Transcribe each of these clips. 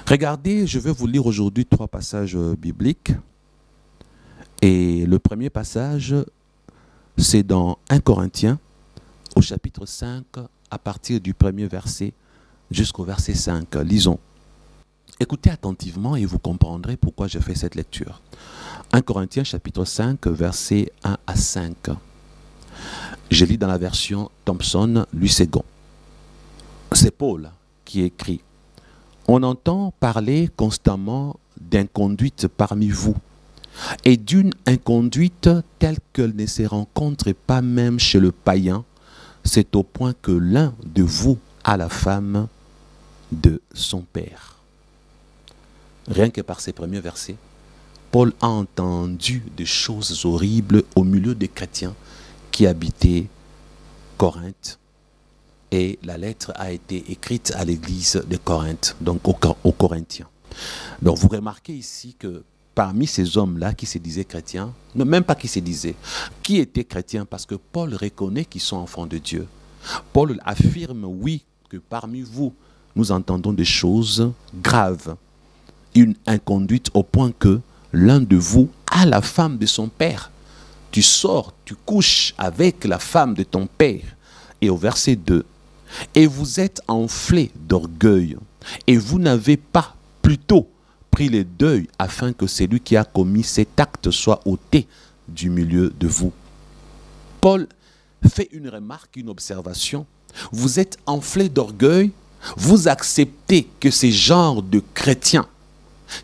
Regardez, je vais vous lire aujourd'hui 3 passages bibliques. Et le premier passage, c'est dans 1 Corinthiens, au chapitre 5, à partir du premier verset jusqu'au verset 5. Lisons. Écoutez attentivement et vous comprendrez pourquoi je fais cette lecture. 1 Corinthiens, chapitre 5, versets 1 à 5. Je lis dans la version Thompson, Louis II. C'est Paul qui écrit. On entend parler constamment d'inconduite parmi vous, et d'une inconduite telle qu'elle ne se rencontre pas même chez le païen. C'est au point que l'un de vous a la femme de son père. Rien que par ces premiers versets, Paul a entendu des choses horribles au milieu des chrétiens qui habitaient Corinthe. Et la lettre a été écrite à l'église de Corinthe, donc aux Corinthiens. Donc vous remarquez ici que parmi ces hommes-là qui se disaient chrétiens, non, même pas qui se disaient, qui étaient chrétiens, parce que Paul reconnaît qu'ils sont enfants de Dieu. Paul affirme, oui, que parmi vous, nous entendons des choses graves, une inconduite au point que l'un de vous a la femme de son père. Tu sors, tu couches avec la femme de ton père. Et au verset 2, et vous êtes enflés d'orgueil, et vous n'avez pas plutôt pris le deuil afin que celui qui a commis cet acte soit ôté du milieu de vous. Paul fait une remarque, une observation. Vous êtes enflés d'orgueil, vous acceptez que ces genres de chrétiens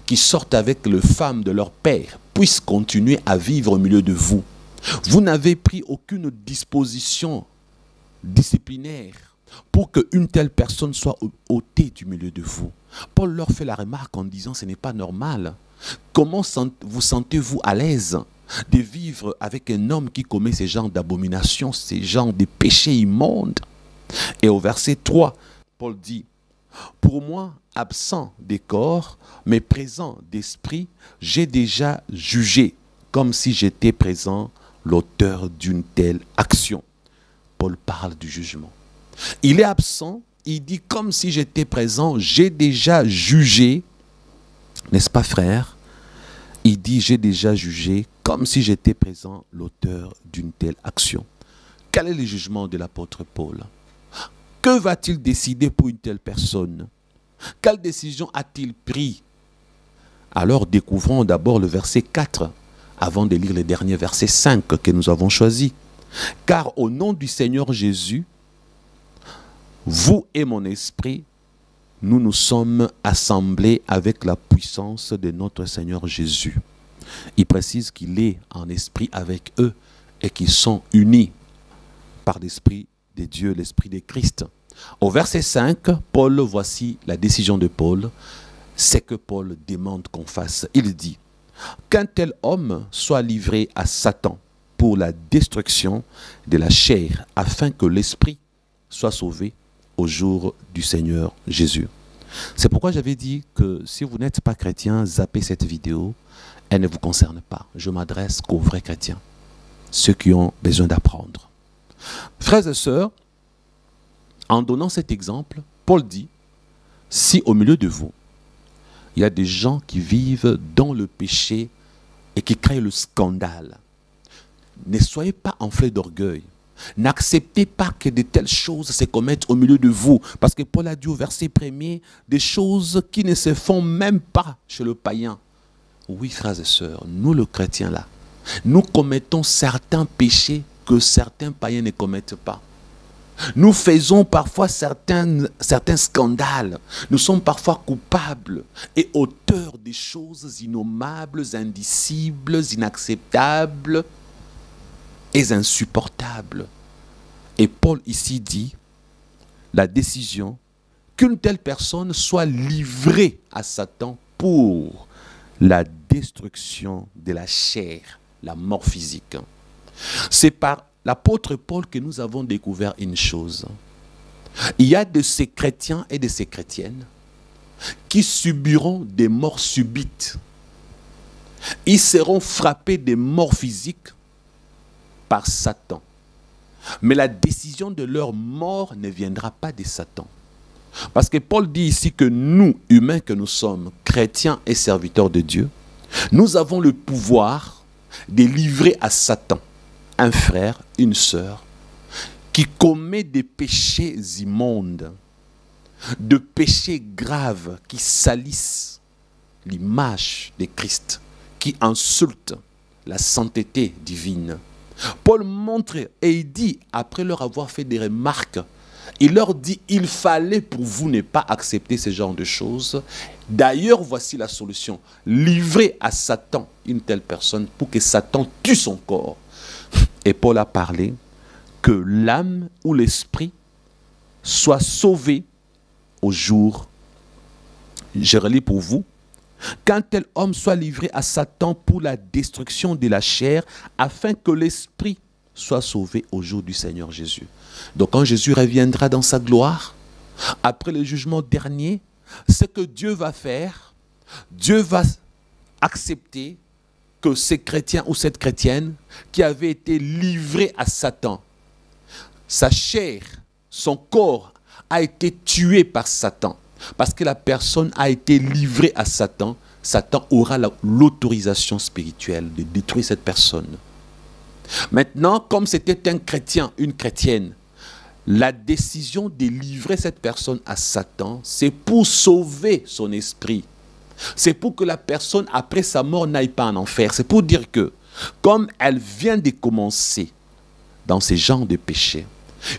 qui sortent avec les femmes de leur père puissent continuer à vivre au milieu de vous. Vous n'avez pris aucune disposition disciplinaire pour qu'une telle personne soit ôtée du milieu de vous. Paul leur fait la remarque en disant ce n'est pas normal. Comment vous sentez-vous à l'aise de vivre avec un homme qui commet ces genres d'abominations, ces genres de péchés immondes? Et au verset 3, Paul dit, pour moi, absent des corps, mais présent d'esprit, j'ai déjà jugé, comme si j'étais présent, l'auteur d'une telle action. Paul parle du jugement. Il est absent, il dit comme si j'étais présent, j'ai déjà jugé, n'est-ce pas frère? Il dit j'ai déjà jugé comme si j'étais présent, l'auteur d'une telle action. Quel est le jugement de l'apôtre Paul? Que va-t-il décider pour une telle personne? Quelle décision a-t-il pris? Alors découvrons d'abord le verset 4 avant de lire le dernier verset 5 que nous avons choisi. Car au nom du Seigneur Jésus, vous et mon esprit, nous nous sommes assemblés avec la puissance de notre Seigneur Jésus. Il précise qu'il est en esprit avec eux et qu'ils sont unis par l'esprit de Dieu, l'esprit de Christ. Au verset 5, Paul, voici la décision de Paul, c'est que Paul demande qu'on fasse. Il dit, qu'un tel homme soit livré à Satan pour la destruction de la chair, afin que l'esprit soit sauvé au jour du Seigneur Jésus. C'est pourquoi j'avais dit que si vous n'êtes pas chrétien, zappez cette vidéo, elle ne vous concerne pas. Je m'adresse qu'aux vrais chrétiens, ceux qui ont besoin d'apprendre. Frères et sœurs, en donnant cet exemple, Paul dit, si au milieu de vous, il y a des gens qui vivent dans le péché et qui créent le scandale, ne soyez pas enflés d'orgueil. N'acceptez pas que de telles choses se commettent au milieu de vous. Parce que Paul a dit au verset 1er, des choses qui ne se font même pas chez le païen. Oui, frères et sœurs, nous le chrétien là, nous commettons certains péchés que certains païens ne commettent pas. Nous faisons parfois certains scandales. Nous sommes parfois coupables et auteurs des choses innommables, indicibles, inacceptables et insupportables. Et Paul ici dit la décision qu'une telle personne soit livrée à Satan pour la destruction de la chair, la mort physique. C'est par l'apôtre Paul que nous avons découvert une chose. Il y a de ces chrétiens et de ces chrétiennes qui subiront des morts subites. Ils seront frappés de morts physiques par Satan. Mais la décision de leur mort ne viendra pas de Satan. Parce que Paul dit ici que nous, humains que nous sommes, chrétiens et serviteurs de Dieu, nous avons le pouvoir de livrer à Satan un frère, une sœur, qui commet des péchés immondes, de péchés graves qui salissent l'image de Christ, qui insultent la sainteté divine. Paul montre et il dit, après leur avoir fait des remarques, il leur dit, il fallait pour vous ne pas accepter ce genre de choses. D'ailleurs, voici la solution. Livrez à Satan une telle personne pour que Satan tue son corps. Et Paul a parlé que l'âme ou l'esprit soit sauvé au jour. Je relis pour vous. Qu'un tel homme soit livré à Satan pour la destruction de la chair, afin que l'esprit soit sauvé au jour du Seigneur Jésus. Donc quand Jésus reviendra dans sa gloire, après le jugement dernier, ce que Dieu va faire, Dieu va accepter que ces chrétiens ou cette chrétienne qui avait été livré à Satan, sa chair, son corps a été tué par Satan. Parce que la personne a été livrée à Satan, Satan aura l'autorisation spirituelle de détruire cette personne. Maintenant, comme c'était un chrétien, une chrétienne, la décision de livrer cette personne à Satan, c'est pour sauver son esprit. C'est pour que la personne, après sa mort, n'aille pas en enfer. C'est pour dire que, comme elle vient de commencer dans ces genres de péchés,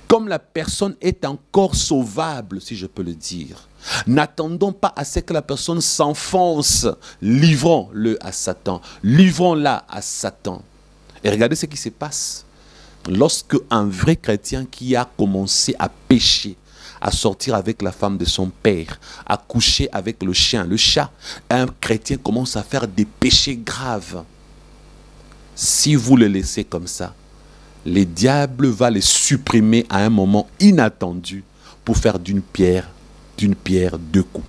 comme la personne est encore sauvable, si je peux le dire, n'attendons pas à ce que la personne s'enfonce. Livrons-le à Satan. Livrons-la à Satan. Et regardez ce qui se passe. Lorsque un vrai chrétien qui a commencé à pécher, à sortir avec la femme de son père, à coucher avec le chien, le chat, un chrétien commence à faire des péchés graves. Si vous le laissez comme ça, le diable va les supprimer à un moment inattendu pour faire d'une pierre deux coups.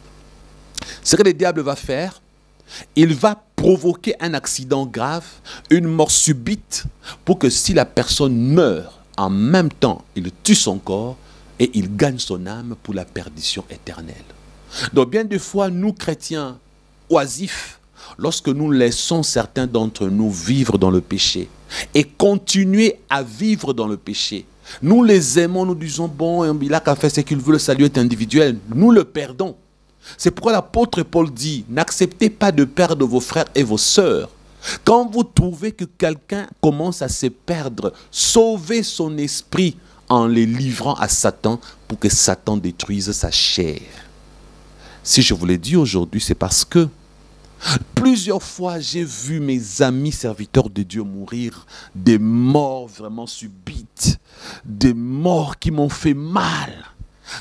Ce que le diable va faire, il va provoquer un accident grave, une mort subite, pour que si la personne meurt, en même temps, il tue son corps et il gagne son âme pour la perdition éternelle. Donc bien des fois, nous chrétiens oisifs, lorsque nous laissons certains d'entre nous vivre dans le péché et continuer à vivre dans le péché, nous les aimons, nous disons, bon, il a qu'à faire ce qu'il veut, le salut est individuel. Nous le perdons. C'est pourquoi l'apôtre Paul dit, n'acceptez pas de perdre vos frères et vos sœurs. Quand vous trouvez que quelqu'un commence à se perdre, sauvez son esprit en les livrant à Satan pour que Satan détruise sa chair. Si je vous l'ai dit aujourd'hui, c'est parce que plusieurs fois, j'ai vu mes amis serviteurs de Dieu mourir des morts vraiment subites, des morts qui m'ont fait mal.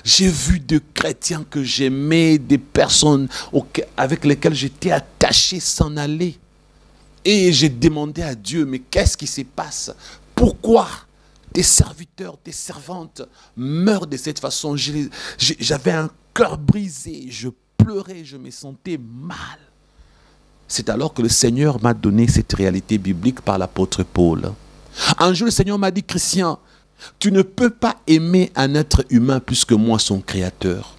J'ai vu des chrétiens que j'aimais, des personnes avec lesquelles j'étais attaché s'en aller. Et j'ai demandé à Dieu, mais qu'est-ce qui se passe? Pourquoi des serviteurs, des servantes meurent de cette façon? J'avais un cœur brisé, je pleurais, je me sentais mal. C'est alors que le Seigneur m'a donné cette réalité biblique par l'apôtre Paul. Un jour, le Seigneur m'a dit, Christian, tu ne peux pas aimer un être humain plus que moi, son créateur.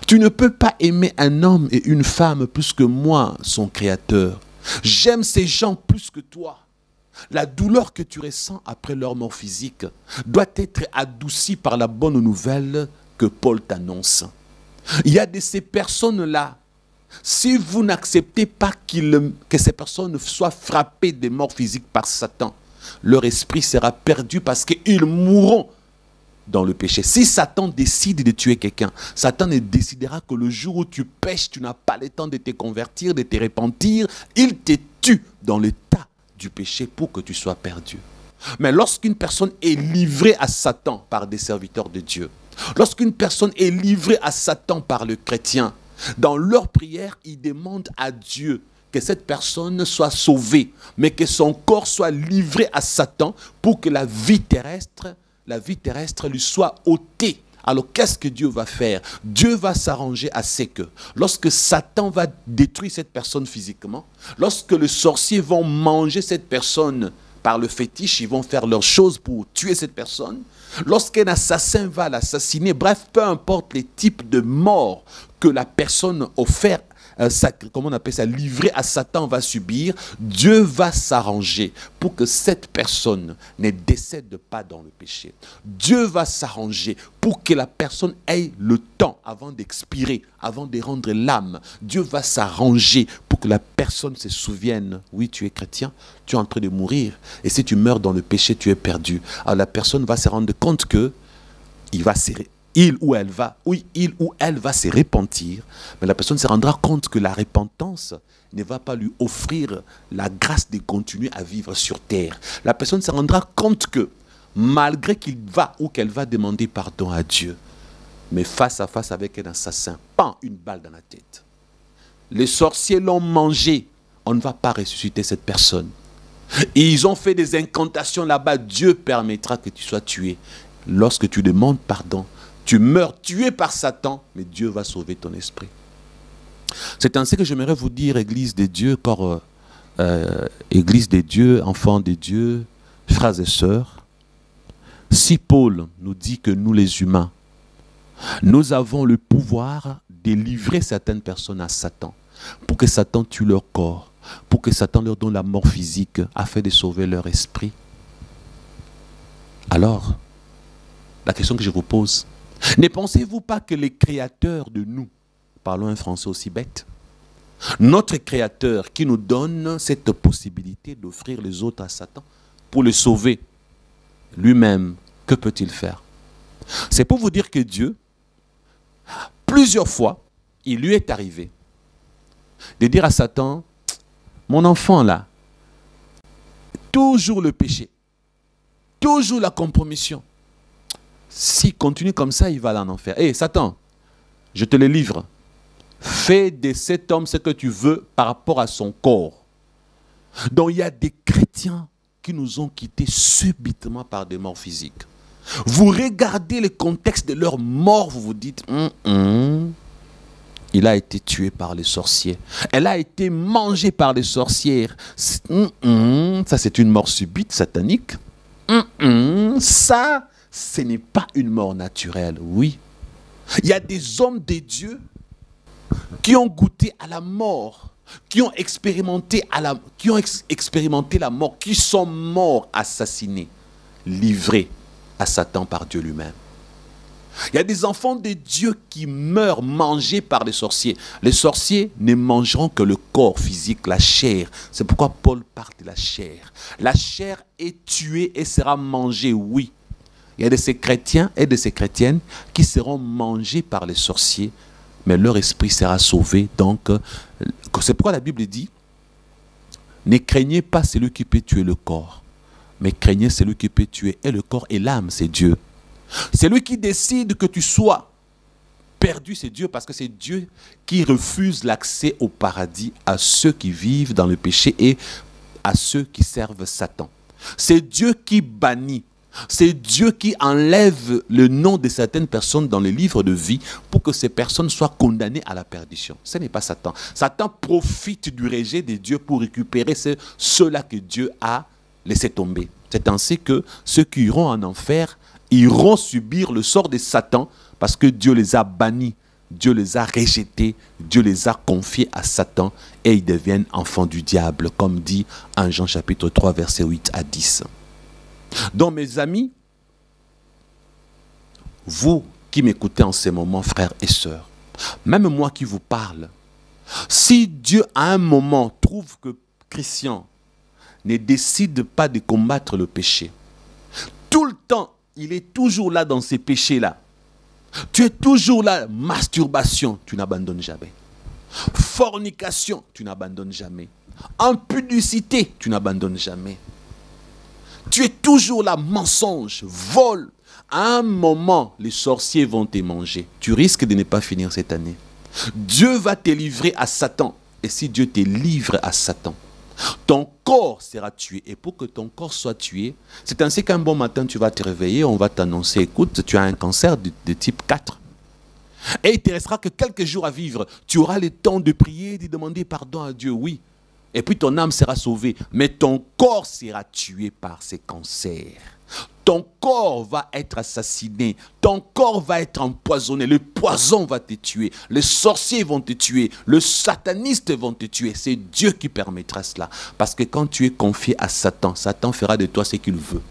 Tu ne peux pas aimer un homme et une femme plus que moi, son créateur. J'aime ces gens plus que toi. La douleur que tu ressens après leur mort physique doit être adoucie par la bonne nouvelle que Paul t'annonce. Il y a de ces personnes-là, si vous n'acceptez pas que ces personnes soient frappées de mort physique par Satan, leur esprit sera perdu parce qu'ils mourront dans le péché. Si Satan décide de tuer quelqu'un, Satan ne décidera que le jour où tu pèches, tu n'as pas le temps de te convertir, de te repentir, il te tue dans l'état du péché pour que tu sois perdu. Mais lorsqu'une personne est livrée à Satan par des serviteurs de Dieu, lorsqu'une personne est livrée à Satan par le chrétien, dans leur prière, ils demandent à Dieu que cette personne soit sauvée, mais que son corps soit livré à Satan pour que la vie terrestre lui soit ôtée. Alors qu'est-ce que Dieu va faire? Dieu va s'arranger à ce que, lorsque Satan va détruire cette personne physiquement, lorsque les sorciers vont manger cette personne par le fétiche, ils vont faire leurs choses pour tuer cette personne, Lorsqu'un assassin va l'assassiner, bref, peu importe les types de morts que la personne offert, comment on appelle ça, livrée à Satan va subir, Dieu va s'arranger pour que cette personne ne décède pas dans le péché. Dieu va s'arranger pour que la personne ait le temps avant d'expirer, avant de rendre l'âme. Dieu va s'arranger pour que la personne se souvienne, oui, tu es chrétien, tu es en train de mourir, et si tu meurs dans le péché, tu es perdu. Alors la personne va se rendre compte que il ou elle va se repentir, mais la personne se rendra compte que la repentance ne va pas lui offrir la grâce de continuer à vivre sur terre. La personne se rendra compte que malgré qu'il va ou qu'elle va demander pardon à Dieu, mais face à face avec un assassin, pan, une balle dans la tête. Les sorciers l'ont mangé, on ne va pas ressusciter cette personne. Et ils ont fait des incantations là-bas, Dieu permettra que tu sois tué. Lorsque tu demandes pardon, tu meurs tué par Satan, mais Dieu va sauver ton esprit. C'est ainsi que j'aimerais vous dire, Église de Dieu, Église de Dieu, enfants de Dieu, frères et sœurs, si Paul nous dit que nous les humains, nous avons le pouvoir de livrer certaines personnes à Satan, pour que Satan tue leur corps, pour que Satan leur donne la mort physique, afin de sauver leur esprit. Alors, la question que je vous pose, ne pensez-vous pas que les créateurs de nous, parlons un français aussi bête, notre créateur qui nous donne cette possibilité d'offrir les autres à Satan pour le sauver, lui-même, que peut-il faire? C'est pour vous dire que Dieu, plusieurs fois, il lui est arrivé de dire à Satan, mon enfant là, toujours le péché, toujours la compromission. S'il continue comme ça, il va aller en enfer. Hé, Satan, je te le livre. Fais de cet homme ce que tu veux par rapport à son corps. Donc il y a des chrétiens qui nous ont quittés subitement par des morts physiques. Vous regardez le contexte de leur mort, vous vous dites, il a été tué par les sorciers. Elle a été mangée par les sorcières. Ça, c'est une mort subite, satanique. Ça, ce n'est pas une mort naturelle, oui. Il y a des hommes de Dieu qui ont goûté à la mort, qui ont expérimenté la mort, qui sont morts assassinés, livrés à Satan par Dieu lui-même. Il y a des enfants de Dieu qui meurent mangés par les sorciers. Les sorciers ne mangeront que le corps physique, la chair. C'est pourquoi Paul parle de la chair. La chair est tuée et sera mangée, oui. Il y a de ces chrétiens et de ces chrétiennes qui seront mangés par les sorciers, mais leur esprit sera sauvé. Donc, c'est pourquoi la Bible dit, ne craignez pas celui qui peut tuer le corps, mais craignez celui qui peut tuer et le corps et l'âme, c'est Dieu. C'est lui qui décide que tu sois perdu, c'est Dieu, parce que c'est Dieu qui refuse l'accès au paradis à ceux qui vivent dans le péché et à ceux qui servent Satan. C'est Dieu qui bannit. C'est Dieu qui enlève le nom de certaines personnes dans le livre de vie pour que ces personnes soient condamnées à la perdition. Ce n'est pas Satan. Satan profite du rejet de Dieu pour récupérer ceux-là que Dieu a laissé tomber. C'est ainsi que ceux qui iront en enfer iront subir le sort de Satan parce que Dieu les a bannis, Dieu les a rejetés, Dieu les a confiés à Satan et ils deviennent enfants du diable, comme dit en Jean chapitre 3, versets 8 à 10. Donc mes amis, vous qui m'écoutez en ces moments, frères et sœurs, même moi qui vous parle, si Dieu à un moment trouve que Christian ne décide pas de combattre le péché, tout le temps, il est toujours là dans ces péchés-là. Tu es toujours là, masturbation, tu n'abandonnes jamais. Fornication, tu n'abandonnes jamais. Impudicité, tu n'abandonnes jamais. Tu es toujours là, mensonge, vol. À un moment, les sorciers vont te manger. Tu risques de ne pas finir cette année. Dieu va te livrer à Satan. Et si Dieu te livre à Satan, ton corps sera tué. Et pour que ton corps soit tué, c'est ainsi qu'un bon matin, tu vas te réveiller, on va t'annoncer, écoute, tu as un cancer de type 4. Et il ne te restera que quelques jours à vivre. Tu auras le temps de prier, de demander pardon à Dieu, oui. Et puis ton âme sera sauvée. Mais ton corps sera tué par ces cancers. ton corps va être assassiné, ton corps va être empoisonné, le poison va te tuer, les sorciers vont te tuer, le sataniste vont te tuer. C'est Dieu qui permettra cela. Parce que quand tu es confié à Satan, Satan fera de toi ce qu'il veut.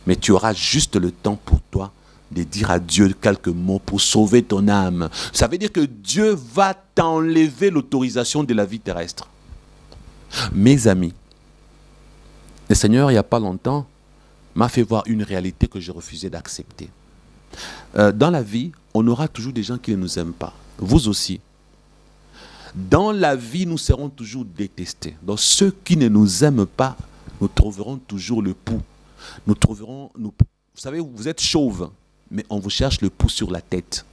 Mais tu auras juste le temps pour toi de dire à Dieu quelques mots pour sauver ton âme. Ça veut dire que Dieu va t'enlever l'autorisation de la vie terrestre. Mes amis, le Seigneur, il n'y a pas longtemps, m'a fait voir une réalité que je refusais d'accepter. Dans la vie, on aura toujours des gens qui ne nous aiment pas. Vous aussi. Dans la vie, nous serons toujours détestés. Donc ceux qui ne nous aiment pas, nous trouverons toujours le pouls. Nous trouverons... vous savez, vous êtes chauve, mais on vous cherche le pouls sur la tête.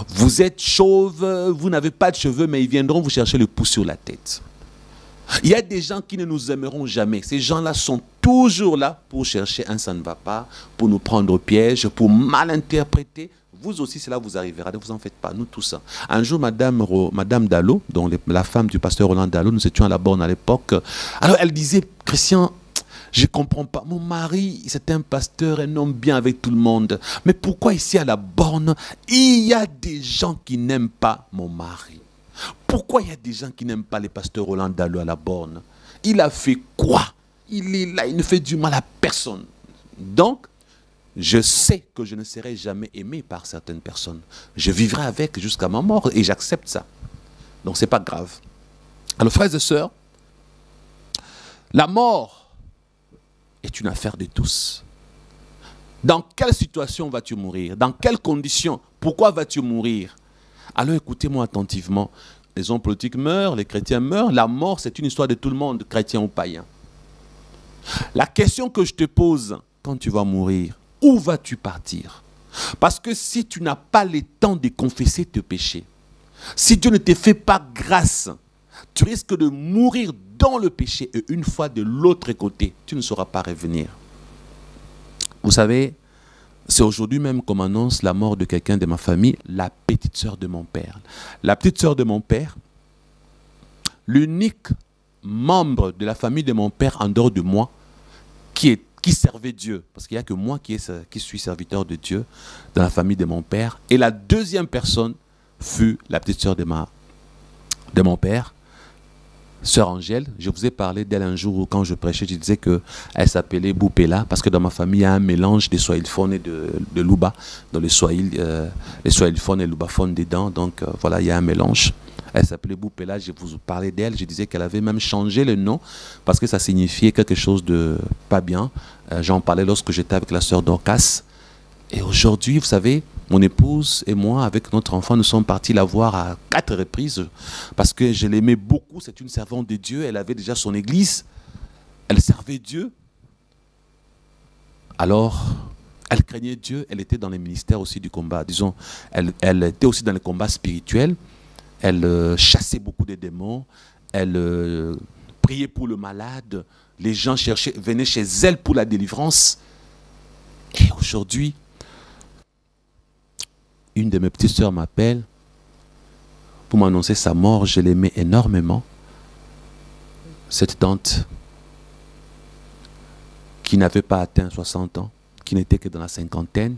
Vous êtes chauve, vous n'avez pas de cheveux, mais ils viendront vous chercher le pouls sur la tête. Il y a des gens qui ne nous aimeront jamais. Ces gens-là sont toujours là pour chercher un ça ne va pas, pour nous prendre au piège, pour mal interpréter. Vous aussi, cela vous arrivera. Ne vous en faites pas, nous tous ça. Un jour, Madame Dallot, dont la femme du pasteur Roland Dallot, nous étions à la borne à l'époque. Alors elle disait, Christian, je ne comprends pas. Mon mari, c'est un pasteur, un homme bien avec tout le monde. Mais pourquoi ici à la borne, il y a des gens qui n'aiment pas mon mari? Pourquoi il y a des gens qui n'aiment pas le pasteur Roland Dallot à la borne? Il a fait quoi? Il est là, il ne fait du mal à personne. Donc, je sais que je ne serai jamais aimé par certaines personnes. Je vivrai avec jusqu'à ma mort et j'accepte ça. Donc, ce n'est pas grave. Alors, frères et sœurs, la mort est une affaire de tous. Dans quelle situation vas-tu mourir? Dans quelles conditions? Pourquoi vas-tu mourir? Alors écoutez-moi attentivement. Les hommes politiques meurent, les chrétiens meurent. La mort, c'est une histoire de tout le monde, chrétien ou païen. La question que je te pose, quand tu vas mourir, où vas-tu partir? Parce que si tu n'as pas le temps de confesser tes péchés, si Dieu ne te fait pas grâce, tu risques de mourir dans le péché et une fois de l'autre côté, tu ne sauras pas revenir. Vous savez, c'est aujourd'hui même qu'on m'annonce la mort de quelqu'un de ma famille, la petite sœur de mon père. La petite sœur de mon père, l'unique membre de la famille de mon père en dehors de moi qui servait Dieu. Parce qu'il n'y a que moi qui suis serviteur de Dieu dans la famille de mon père. Et la deuxième personne fut la petite sœur de mon père, sœur Angèle. Je vous ai parlé d'elle un jour où quand je prêchais, je disais qu'elle s'appelait Boupela parce que dans ma famille, il y a un mélange des swahiliphones et de Luba. Dans les swahiliphones et lubaphones dedans. Donc voilà, il y a un mélange. Elle s'appelait Boupela, je vous parlais d'elle. Je disais qu'elle avait même changé le nom parce que ça signifiait quelque chose de pas bien. J'en parlais lorsque j'étais avec la sœur Dorcas. Et aujourd'hui, vous savez, mon épouse et moi, avec notre enfant, nous sommes partis la voir à 4 reprises parce que je l'aimais beaucoup. C'est une servante de Dieu. Elle avait déjà son église. Elle servait Dieu. Alors, elle craignait Dieu. Elle était dans les ministères aussi du combat. Disons, elle était aussi dans les combats spirituels. Elle chassait beaucoup de démons. Elle priait pour le malade. Les gens venaient chez elle pour la délivrance. Et aujourd'hui, une de mes petites sœurs m'appelle pour m'annoncer sa mort. Je l'aimais énormément. Cette tante qui n'avait pas atteint 60 ans, qui n'était que dans la cinquantaine.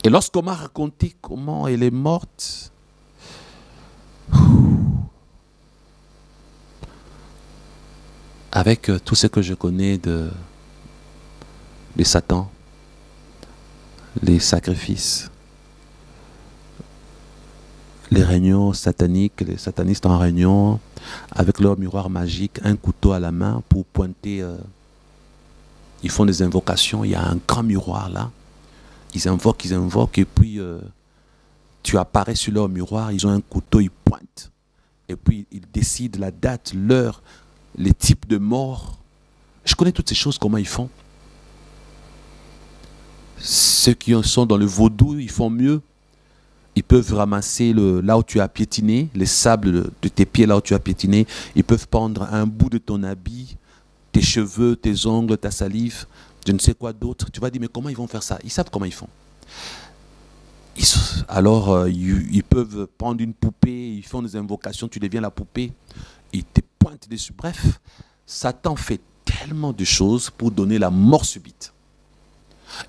Et lorsqu'on m'a raconté comment elle est morte, avec tout ce que je connais de Satan, les sacrifices, les réunions sataniques, les satanistes en réunion, avec leur miroir magique, un couteau à la main pour pointer. Ils font des invocations, il y a un grand miroir là. Ils invoquent, et puis tu apparais sur leur miroir, ils ont un couteau, ils pointent. Et puis ils décident la date, l'heure, les types de morts. Je connais toutes ces choses, comment ils font. Ceux qui sont dans le vaudou, ils font mieux. Ils peuvent ramasser là où tu as piétiné, les sables de tes pieds là où tu as piétiné. Ils peuvent prendre un bout de ton habit, tes cheveux, tes ongles, ta salive, je ne sais quoi d'autre. Tu vas dire, mais comment ils vont faire ça? Ils savent comment ils font. Alors, ils peuvent prendre une poupée, ils font des invocations, tu deviens la poupée. Ils te pointent dessus. Bref, Satan fait tellement de choses pour donner la mort subite.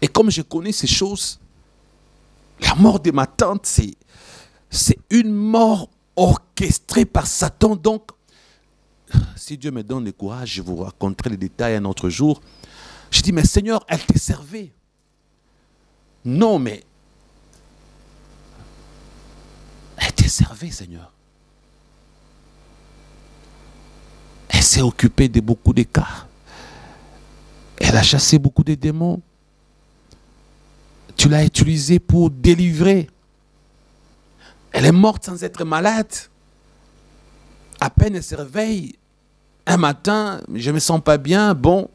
Et comme je connais ces choses, la mort de ma tante, c'est une mort orchestrée par Satan. Donc, si Dieu me donne le courage, je vous raconterai les détails un autre jour. Je dis, mais Seigneur, elle t'est servée. Non, mais elle t'est servée, Seigneur. Elle s'est occupée de beaucoup de cas. Elle a chassé beaucoup de démons. Tu l'as utilisée pour délivrer. Elle est morte sans être malade. À peine elle se réveille. Un matin, je ne me sens pas bien. Bon,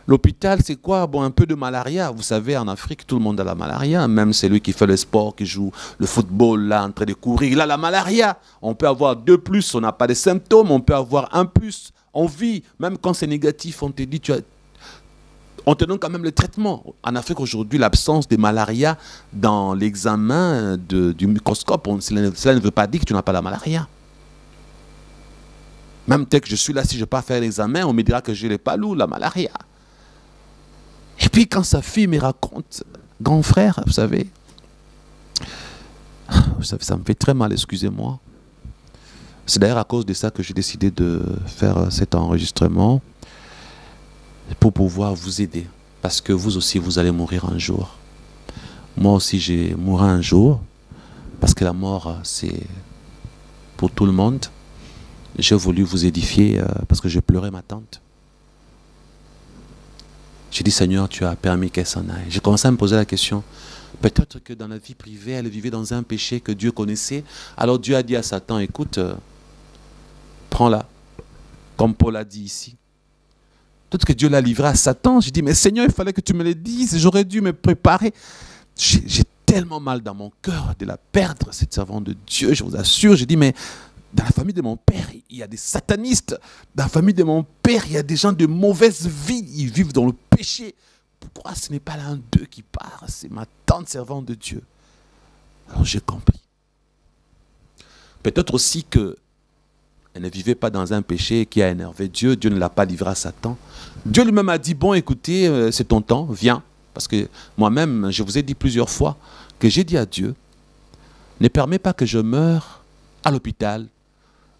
l'hôpital, c'est quoi? Bon, un peu de malaria. Vous savez, en Afrique, tout le monde a la malaria. Même celui qui fait le sport, qui joue le football, là, en train de courir, il a la malaria. On peut avoir 2+, on n'a pas de symptômes. On peut avoir 1+. On vit, même quand c'est négatif, on te dit, on te donne quand même le traitement. En Afrique aujourd'hui, l'absence de malaria dans l'examen du microscope, cela ne veut pas dire que tu n'as pas la malaria. Même tel que je suis là, si je ne vais pas faire l'examen, on me dira que j'ai le palou, la malaria. Et puis quand sa fille me raconte, grand frère, vous savez, ça me fait très mal, excusez-moi. C'est d'ailleurs à cause de ça que j'ai décidé de faire cet enregistrement, pour pouvoir vous aider. Parce que vous aussi, vous allez mourir un jour. Moi aussi, j'ai mouru un jour. Parce que la mort, c'est pour tout le monde. J'ai voulu vous édifier parce que je pleurais ma tante. J'ai dit, Seigneur, tu as permis qu'elle s'en aille. J'ai commencé à me poser la question. Peut-être que dans la vie privée, elle vivait dans un péché que Dieu connaissait. Alors Dieu a dit à Satan, écoute, prends-la. Comme Paul a dit ici. Peut-être que Dieu l'a livré à Satan. J'ai dit, mais Seigneur, il fallait que tu me le dises. J'aurais dû me préparer. J'ai tellement mal dans mon cœur de la perdre, cette servante de Dieu, je vous assure. J'ai dit, mais dans la famille de mon père, il y a des satanistes. Dans la famille de mon père, il y a des gens de mauvaise vie. Ils vivent dans le péché. Pourquoi ce n'est pas l'un d'eux qui part? C'est ma tante servante de Dieu. Alors j'ai compris. Peut-être aussi que elle ne vivait pas dans un péché qui a énervé Dieu. Dieu ne l'a pas livré à Satan. Dieu lui-même a dit, bon, écoutez, c'est ton temps, viens. Parce que moi-même, je vous ai dit plusieurs fois que j'ai dit à Dieu, ne permets pas que je meure à l'hôpital.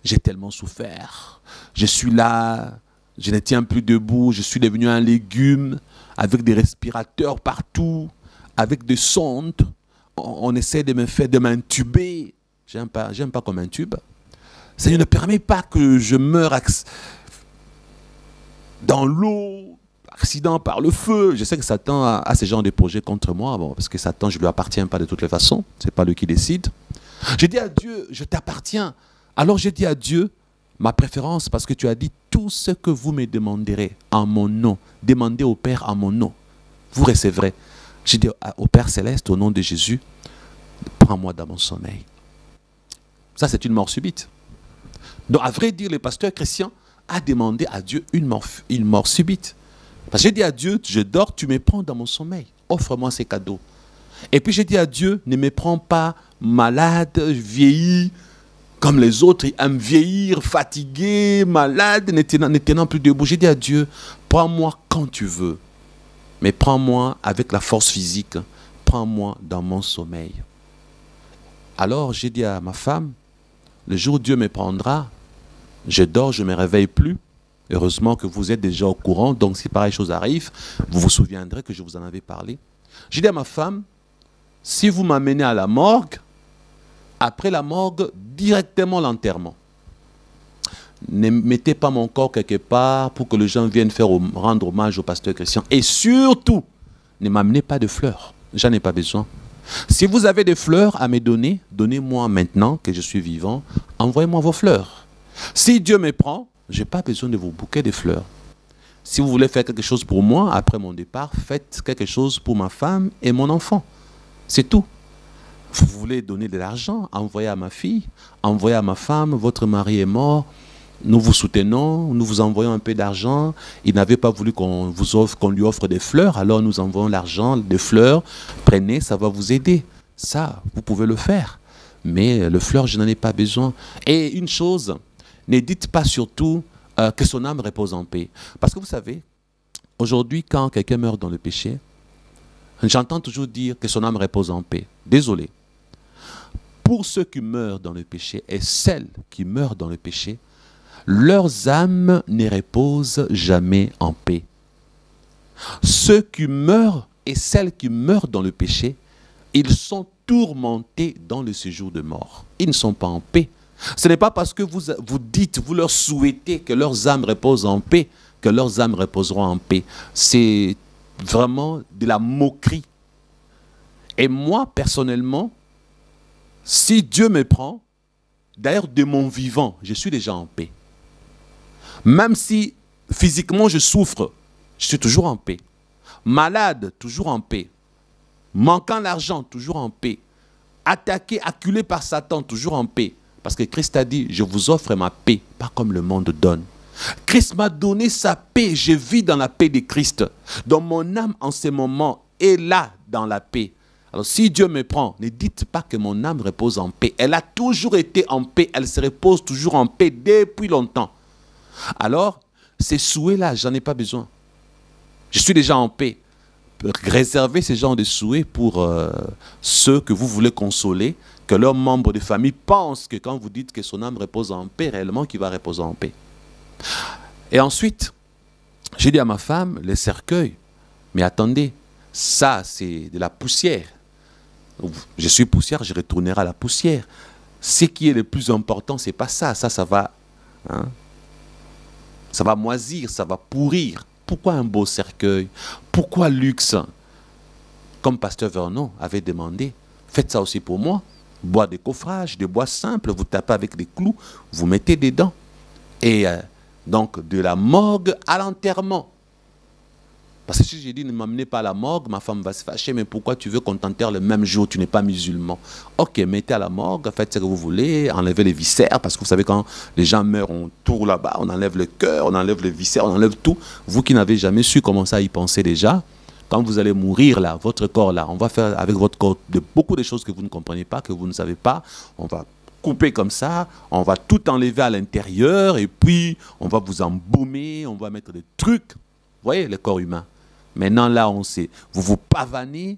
J'ai tellement souffert. Je suis là, je ne tiens plus debout, je suis devenu un légume, avec des respirateurs partout, avec des sondes. On essaie de m'intuber. J'aime pas qu'on m'intube. Seigneur, ne permet pas que je meure dans l'eau, accident par le feu. Je sais que Satan a ce genre de projets contre moi, bon, parce que Satan, je ne lui appartiens pas de toutes les façons. Ce n'est pas lui qui décide. J'ai dit à Dieu, je t'appartiens. Alors j'ai dit à Dieu, ma préférence, parce que tu as dit, tout ce que vous me demanderez en mon nom, demandez au Père en mon nom, vous recevrez. J'ai dit au Père Céleste, au nom de Jésus, prends-moi dans mon sommeil. Ça, c'est une mort subite. Donc, à vrai dire, le pasteur Christian a demandé à Dieu une mort subite. Parce que j'ai dit à Dieu, je dors, tu me prends dans mon sommeil. Offre-moi ces cadeaux. Et puis j'ai dit à Dieu, ne me prends pas malade, vieilli, comme les autres, à me vieillir, fatigué, malade, ne tenant plus debout. J'ai dit à Dieu, prends-moi quand tu veux. Mais prends-moi avec la force physique. Prends-moi dans mon sommeil. Alors j'ai dit à ma femme, le jour où Dieu me prendra, je dors, je ne me réveille plus. Heureusement que vous êtes déjà au courant, donc si pareille chose arrive, vous vous souviendrez que je vous en avais parlé. J'ai dit à ma femme, si vous m'amenez à la morgue, après la morgue, directement l'enterrement. Ne mettez pas mon corps quelque part pour que les gens viennent rendre hommage au pasteur Christian. Et surtout, ne m'amenez pas de fleurs. J'en ai pas besoin. Si vous avez des fleurs à me donner, donnez-moi maintenant que je suis vivant. Envoyez-moi vos fleurs. Si Dieu me prend, je n'ai pas besoin de vos bouquets de fleurs. Si vous voulez faire quelque chose pour moi, après mon départ, faites quelque chose pour ma femme et mon enfant. C'est tout. Vous voulez donner de l'argent, envoyez à ma fille, envoyez à ma femme, votre mari est mort, nous vous soutenons, nous vous envoyons un peu d'argent. Il n'avait pas voulu qu'on lui offre des fleurs, alors nous envoyons l'argent, des fleurs, prenez, ça va vous aider. Ça, vous pouvez le faire. Mais le fleur, je n'en ai pas besoin. Et une chose, ne dites pas surtout que son âme repose en paix. Parce que vous savez, aujourd'hui, quand quelqu'un meurt dans le péché, J'entends toujours dire que son âme repose en paix. Désolé. Pour ceux qui meurent dans le péché et celles qui meurent dans le péché, leurs âmes ne reposent jamais en paix. Ceux qui meurent et celles qui meurent dans le péché, ils sont tourmentés dans le séjour de mort. Ils ne sont pas en paix. Ce n'est pas parce que vous dites, vous leur souhaitez que leurs âmes reposent en paix, que leurs âmes reposeront en paix. C'est vraiment de la moquerie. Et moi, personnellement, si Dieu me prend, d'ailleurs de mon vivant, je suis déjà en paix. Même si physiquement je souffre, je suis toujours en paix. Malade, toujours en paix. Manquant l'argent, toujours en paix. Attaqué, acculé par Satan, toujours en paix. Parce que Christ a dit, je vous offre ma paix, pas comme le monde donne. Christ m'a donné sa paix, je vis dans la paix de Christ. Donc mon âme en ce moment est là dans la paix. Alors si Dieu me prend, ne dites pas que mon âme repose en paix. Elle a toujours été en paix, elle se repose toujours en paix depuis longtemps. Alors, ces souhaits-là, j'en ai pas besoin. Je suis déjà en paix. Réservez ces genres de souhaits pour ceux que vous voulez consoler, que leurs membres de famille pensent que quand vous dites que son âme repose en paix, réellement qu'il va reposer en paix. Et ensuite, j'ai dit à ma femme, les cercueils, mais attendez, ça c'est de la poussière. Je suis poussière, je retournerai à la poussière. Ce qui est le plus important, c'est pas ça. Ça va, hein, ça va moisir, ça va pourrir. Pourquoi un beau cercueil? Pourquoi luxe? Comme Pasteur Vernon avait demandé, faites ça aussi pour moi. Bois de coffrage, de bois simple, vous tapez avec des clous, vous mettez dedans. Et donc, de la morgue à l'enterrement. Parce que si j'ai dit ne m'amenez pas à la morgue, ma femme va se fâcher, mais pourquoi tu veux qu'on t'enterre le même jour, tu n'es pas musulman? Ok, mettez à la morgue, faites ce que vous voulez, enlevez les viscères, parce que vous savez quand les gens meurent, on tourne là-bas, on enlève le cœur, on enlève les viscères, on enlève tout. Vous qui n'avez jamais su commencer à y penser déjà, quand vous allez mourir là, votre corps là, on va faire avec votre corps beaucoup de choses que vous ne comprenez pas, que vous ne savez pas, on va couper comme ça, on va tout enlever à l'intérieur, et puis on va vous embaumer, on va mettre des trucs. Vous voyez, le corps humain. Maintenant, là, on sait. Vous vous pavanez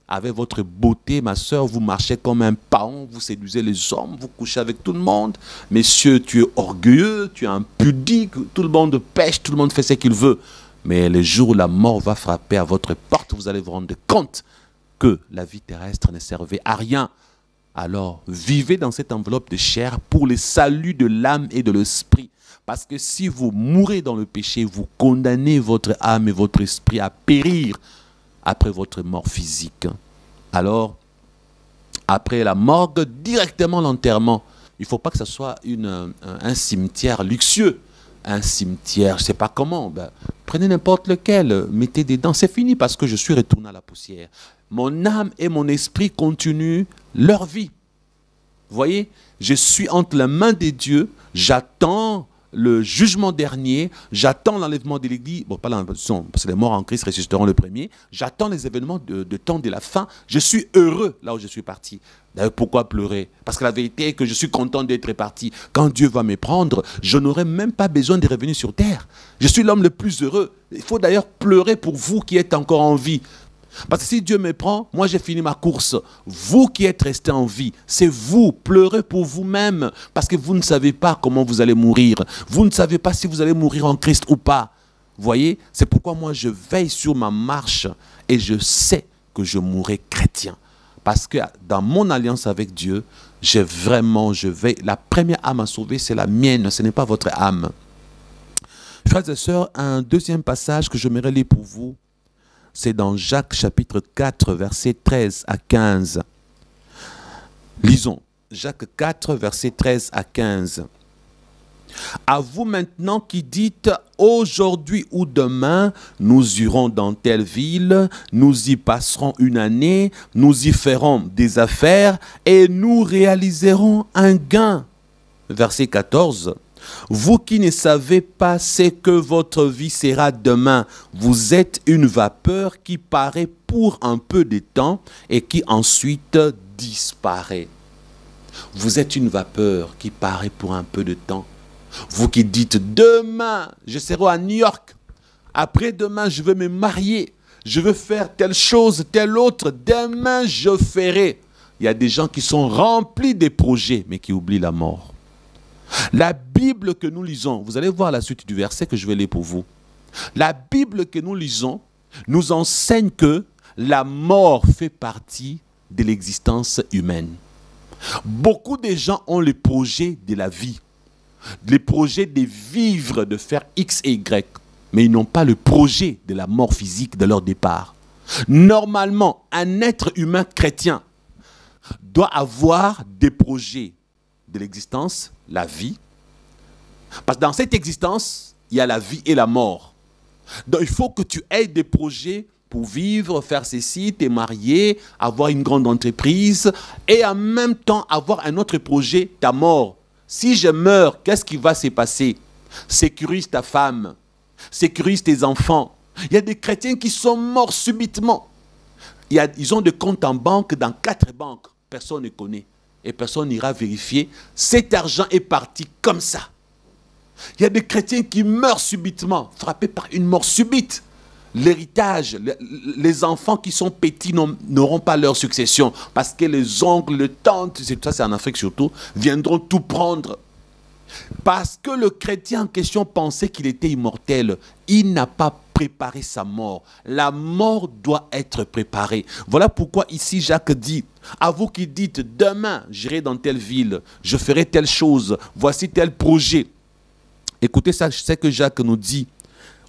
avec votre beauté, ma soeur. Vous marchez comme un paon. Vous séduisez les hommes. Vous couchez avec tout le monde. Messieurs, tu es orgueilleux. Tu es impudique. Tout le monde pêche. Tout le monde fait ce qu'il veut. Mais le jour où la mort va frapper à votre porte, vous allez vous rendre compte que la vie terrestre ne servait à rien. Alors, vivez dans cette enveloppe de chair pour le salut de l'âme et de l'esprit. Parce que si vous mourrez dans le péché, vous condamnez votre âme et votre esprit à périr après votre mort physique. Alors, après la morgue, directement l'enterrement. Il ne faut pas que ce soit un cimetière luxueux. Un cimetière, je ne sais pas comment. Ben, prenez n'importe lequel, mettez des dents, c'est fini parce que je suis retourné à la poussière. Mon âme et mon esprit continuent leur vie. Vous voyez, je suis entre les mains de Dieu, j'attends le jugement dernier, j'attends l'enlèvement de l'Église, bon, pas l'enlèvement, parce que les morts en Christ ressusciteront le premier, j'attends les événements de temps de la fin, je suis heureux là où je suis parti. D'ailleurs, pourquoi pleurer? Parce que la vérité est que je suis content d'être parti. Quand Dieu va me prendre, je n'aurai même pas besoin de revenir sur terre. Je suis l'homme le plus heureux. Il faut d'ailleurs pleurer pour vous qui êtes encore en vie. Parce que si Dieu me prend, moi j'ai fini ma course. Vous qui êtes restés en vie, c'est vous, pleurez pour vous-même. Parce que vous ne savez pas comment vous allez mourir. Vous ne savez pas si vous allez mourir en Christ ou pas. Vous voyez, c'est pourquoi moi je veille sur ma marche et je sais que je mourrai chrétien. Parce que dans mon alliance avec Dieu, je veille. La première âme à sauver, c'est la mienne, ce n'est pas votre âme. Frères et sœurs, un deuxième passage que je j'aimerais lire pour vous, c'est dans Jacques chapitre 4, versets 13 à 15. Lisons, Jacques 4, versets 13 à 15. À vous maintenant qui dites, aujourd'hui ou demain, nous irons dans telle ville, nous y passerons une année, nous y ferons des affaires et nous réaliserons un gain. Verset 14. Vous qui ne savez pas ce que votre vie sera demain, vous êtes une vapeur qui paraît pour un peu de temps et qui ensuite disparaît. Vous êtes une vapeur qui paraît pour un peu de temps. Vous qui dites demain, je serai à New York. Après-demain, je vais me marier. Je veux faire telle chose, telle autre. Demain, je ferai. Il y a des gens qui sont remplis des projets, mais qui oublient la mort. La Bible que nous lisons, vous allez voir la suite du verset que je vais lire pour vous. La Bible que nous lisons nous enseigne que la mort fait partie de l'existence humaine. Beaucoup de gens ont le projet de la vie, le projet de vivre, de faire X et Y, mais ils n'ont pas le projet de la mort physique de leur départ. Normalement, un être humain chrétien doit avoir des projets de l'existence, la vie. Parce que dans cette existence, il y a la vie et la mort. Donc il faut que tu aies des projets pour vivre, faire ceci, te marier, avoir une grande entreprise et en même temps avoir un autre projet, ta mort. Si je meurs, qu'est-ce qui va se passer? Sécurise ta femme, sécurise tes enfants. Il y a des chrétiens qui sont morts subitement. Ils ont des comptes en banque dans 4 banques. Personne ne connaît et personne n'ira vérifier. Cet argent est parti comme ça. Il y a des chrétiens qui meurent subitement, frappés par une mort subite. L'héritage, les enfants qui sont petits n'auront pas leur succession parce que les oncles, les tantes, ça c'est en Afrique surtout, viendront tout prendre. Parce que le chrétien en question pensait qu'il était immortel, il n'a pas préparé sa mort. La mort doit être préparée. Voilà pourquoi ici Jacques dit, à vous qui dites, demain j'irai dans telle ville, je ferai telle chose, voici tel projet. Écoutez ça, c'est ce que Jacques nous dit.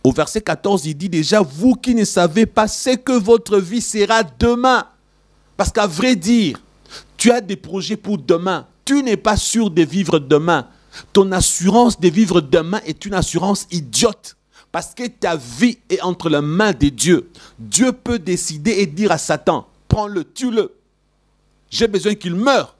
Au verset 14, il dit déjà, vous qui ne savez pas ce que votre vie sera demain. Parce qu'à vrai dire, tu as des projets pour demain. Tu n'es pas sûr de vivre demain. Ton assurance de vivre demain est une assurance idiote. Parce que ta vie est entre les mains de Dieu. Dieu peut décider et dire à Satan, prends-le, tue-le. J'ai besoin qu'il meure.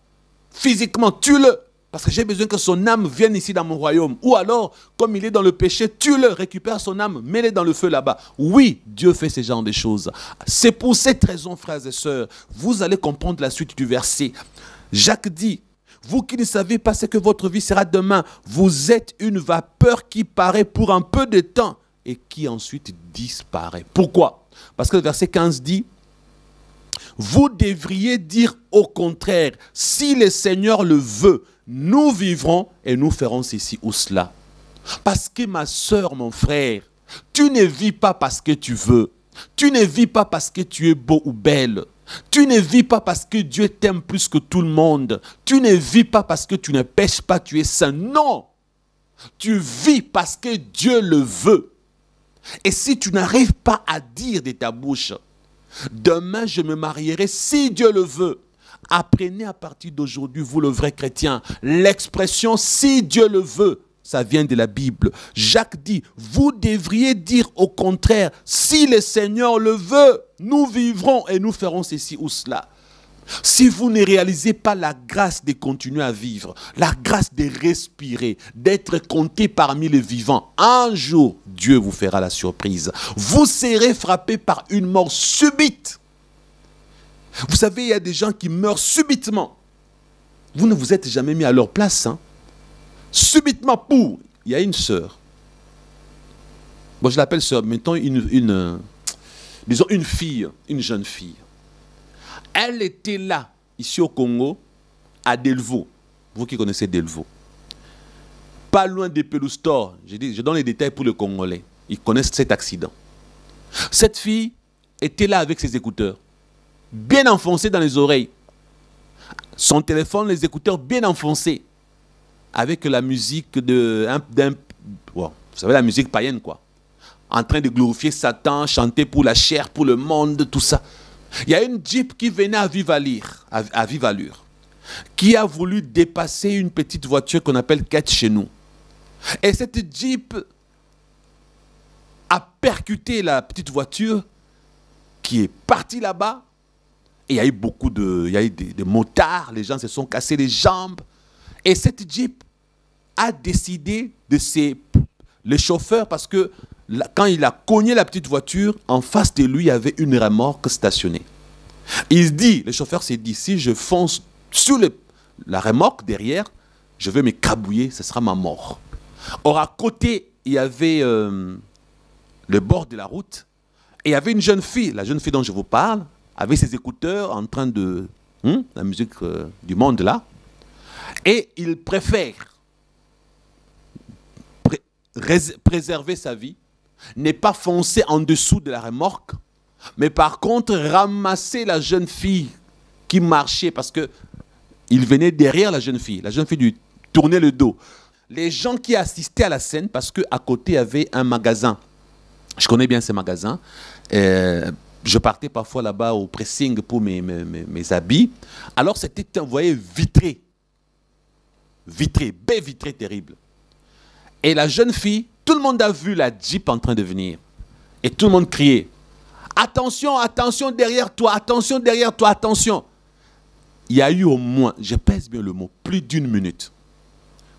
Physiquement, tue-le. Parce que j'ai besoin que son âme vienne ici dans mon royaume. Ou alors, comme il est dans le péché, tue-le, récupère son âme, mets-le dans le feu là-bas. Oui, Dieu fait ce genre de choses. C'est pour cette raison, frères et sœurs, vous allez comprendre la suite du verset. Jacques dit, vous qui ne savez pas ce que votre vie sera demain, vous êtes une vapeur qui paraît pour un peu de temps et qui ensuite disparaît. Pourquoi? Parce que le verset 15 dit, vous devriez dire au contraire, si le Seigneur le veut, nous vivrons et nous ferons ceci ou cela. Parce que ma soeur, mon frère, tu ne vis pas parce que tu veux. Tu ne vis pas parce que tu es beau ou belle. Tu ne vis pas parce que Dieu t'aime plus que tout le monde. Tu ne vis pas parce que tu ne pêches pas, tu es saint. Non! Tu vis parce que Dieu le veut. Et si tu n'arrives pas à dire de ta bouche, demain je me marierai si Dieu le veut. Apprenez à partir d'aujourd'hui, vous le vrai chrétien, l'expression « si Dieu le veut », ça vient de la Bible. Jacques dit, vous devriez dire au contraire, si le Seigneur le veut, nous vivrons et nous ferons ceci ou cela. Si vous ne réalisez pas la grâce de continuer à vivre, la grâce de respirer, d'être compté parmi les vivants, un jour, Dieu vous fera la surprise. Vous serez frappé par une mort subite. Vous savez, il y a des gens qui meurent subitement. Vous ne vous êtes jamais mis à leur place. Hein? Subitement, il y a une sœur. Bon, je l'appelle sœur, mettons disons une fille, une jeune fille. Elle était là, ici au Congo, à Delvaux. Vous qui connaissez Delvaux. Pas loin de Peloustor. Je donne les détails pour les Congolais. Ils connaissent cet accident. Cette fille était là avec ses écouteurs, bien enfoncés dans les oreilles. Son téléphone, les écouteurs bien enfoncés. Avec la musique vous savez, la musique païenne, quoi. En train de glorifier Satan, chanter pour la chair, pour le monde, tout ça. Il y a une Jeep qui venait à vive allure, qui a voulu dépasser une petite voiture qu'on appelle Quête chez nous. Et cette Jeep a percuté la petite voiture qui est partie là-bas. Et il y a eu des motards, les gens se sont cassés les jambes. Et cette Jeep a décidé le chauffeur, parce que quand il a cogné la petite voiture, en face de lui, il y avait une remorque stationnée. Le chauffeur s'est dit, si je fonce sur la remorque derrière, je vais m'écrabouiller, ce sera ma mort. Or, à côté, il y avait le bord de la route. Et il y avait une jeune fille, la jeune fille dont je vous parle, avec ses écouteurs en train de... la musique du monde là. Et il préfère préserver sa vie, n'est pas foncé en dessous de la remorque, mais par contre ramasser la jeune fille qui marchait parce que il venait derrière la jeune fille lui tournait le dos. Les gens qui assistaient à la scène, parce qu'à côté il y avait un magasin, je connais bien ces magasins, je partais parfois là-bas au pressing pour mes habits, alors c'était, vous voyez, vitré, baie vitrée terrible. Et la jeune fille, tout le monde a vu la Jeep en train de venir. Et tout le monde criait, attention, attention derrière toi, attention derrière toi, attention. Il y a eu au moins, je pèse bien le mot, plus d'1 minute.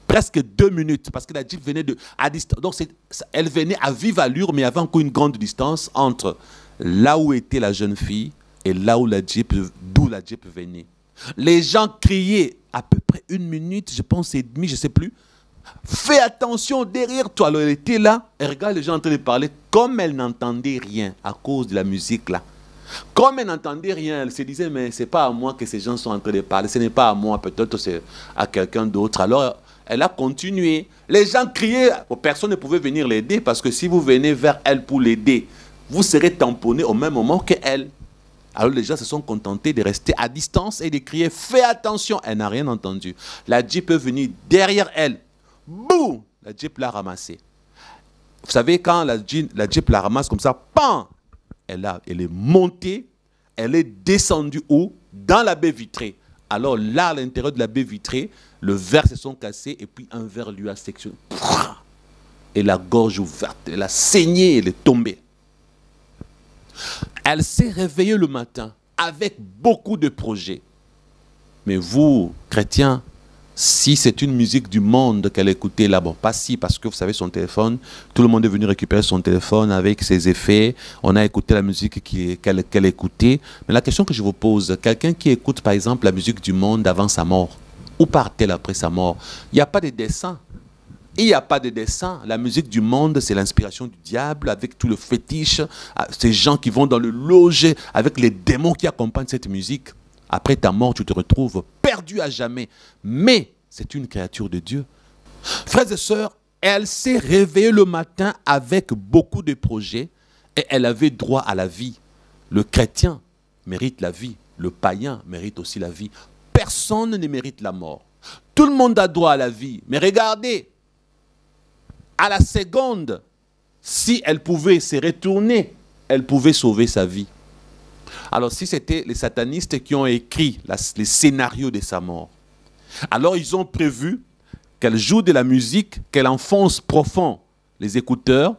Presque 2 minutes, parce que la Jeep venait à distance. Donc elle venait à vive allure, mais il y avait encore une grande distance entre là où était la jeune fille et là où d'où la Jeep venait. Les gens criaient à peu près 1 minute, je pense et demie, je ne sais plus. Fais attention derrière toi. Alors elle était là, elle regarde les gens en train de parler, comme elle n'entendait rien à cause de la musique là. Comme elle n'entendait rien, elle se disait, mais ce n'est pas à moi que ces gens sont en train de parler, ce n'est pas à moi, peut-être c'est à quelqu'un d'autre. Alors elle a continué. Les gens criaient, personne ne pouvait venir l'aider parce que si vous venez vers elle pour l'aider, vous serez tamponné au même moment qu'elle. Alors les gens se sont contentés de rester à distance et de crier, fais attention. Elle n'a rien entendu. La Jeep est venue derrière elle. Boum! La Jeep l'a ramassée. Vous savez, quand la Jeep la ramasse comme ça, pan! Elle est montée, elle est descendue où? Dans la baie vitrée. Alors là, à l'intérieur de la baie vitrée, le verre se sont cassés et puis un verre lui a sectionné. Et la gorge ouverte, elle a saigné, elle est tombée. Elle s'est réveillée le matin avec beaucoup de projets. Mais vous, chrétiens, si c'est une musique du monde qu'elle écoutait là, bon, pas si, parce que vous savez, son téléphone, tout le monde est venu récupérer son téléphone avec ses effets, on a écouté la musique qu'elle écoutait. Mais la question que je vous pose, quelqu'un qui écoute par exemple la musique du monde avant sa mort, où part-elle après sa mort? Il n'y a pas de dessin. Il n'y a pas de dessin. La musique du monde, c'est l'inspiration du diable avec tout le fétiche, ces gens qui vont dans le loger, avec les démons qui accompagnent cette musique. Après ta mort, tu te retrouves perdu à jamais. Mais c'est une créature de Dieu. Frères et sœurs, elle s'est réveillée le matin avec beaucoup de projets et elle avait droit à la vie. Le chrétien mérite la vie. Le païen mérite aussi la vie. Personne ne mérite la mort. Tout le monde a droit à la vie. Mais regardez, à la seconde, si elle pouvait se retourner, elle pouvait sauver sa vie. Alors si c'était les satanistes qui ont écrit les scénarios de sa mort, alors ils ont prévu qu'elle joue de la musique, qu'elle enfonce profond les écouteurs